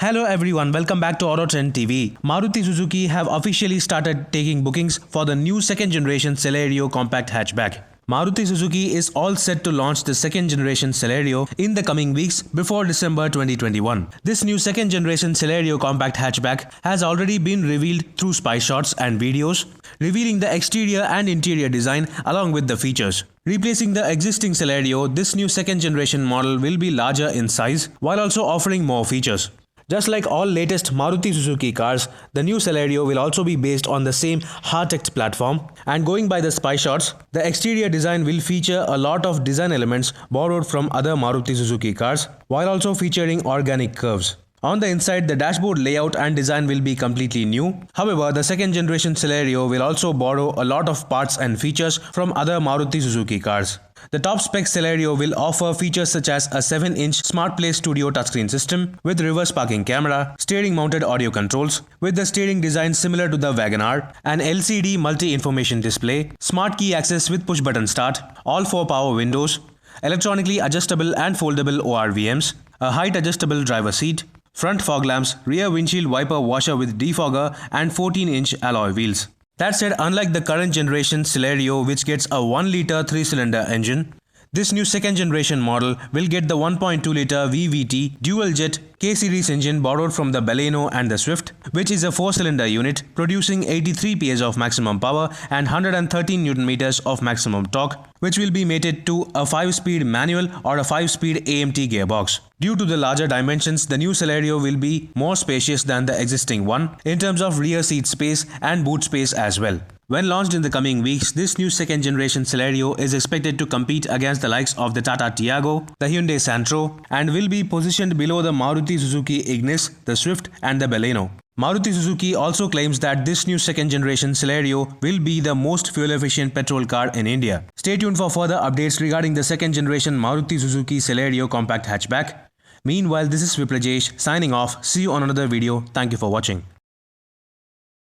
Hello everyone, welcome back to Auto Trend TV. Maruti Suzuki have officially started taking bookings for the new second generation Celerio compact hatchback. Maruti Suzuki is all set to launch the second generation Celerio in the coming weeks before December 2021. This new second generation Celerio compact hatchback has already been revealed through spy shots and videos, revealing the exterior and interior design along with the features. Replacing the existing Celerio, this new second generation model will be larger in size while also offering more features. Just like all latest Maruti Suzuki cars, the new Celerio will also be based on the same Heartect platform, and going by the spy shots, the exterior design will feature a lot of design elements borrowed from other Maruti Suzuki cars, while also featuring organic curves. On the inside, the dashboard layout and design will be completely new. However, the second generation Celerio will also borrow a lot of parts and features from other Maruti Suzuki cars. The top spec Celerio will offer features such as a 7-inch SmartPlay Studio touchscreen system with reverse parking camera, steering mounted audio controls, with the steering design similar to the WagonR, an LCD multi-information display, smart key access with push button start, all 4 power windows, electronically adjustable and foldable ORVMs, a height adjustable driver seat, front fog lamps, rear windshield wiper washer with defogger, and 14-inch alloy wheels. That said, unlike the current generation Celerio, which gets a 1-liter 3-cylinder engine, this new second generation model will get the 1.2-liter VVT dual-jet K-series engine borrowed from the Baleno and the Swift, which is a 4-cylinder unit producing 83 PS of maximum power and 113 Nm of maximum torque, which will be mated to a 5-speed manual or a 5-speed AMT gearbox. Due to the larger dimensions, the new Celerio will be more spacious than the existing one in terms of rear seat space and boot space as well. When launched in the coming weeks, this new second generation Celerio is expected to compete against the likes of the Tata Tiago, the Hyundai Santro, and will be positioned below the Maruti Suzuki Ignis, the Swift, and the Baleno. Maruti Suzuki also claims that this new second generation Celerio will be the most fuel efficient petrol car in India. Stay tuned for further updates regarding the second generation Maruti Suzuki Celerio compact hatchback. Meanwhile, this is Viprajesh signing off. See you on another video. Thank you for watching.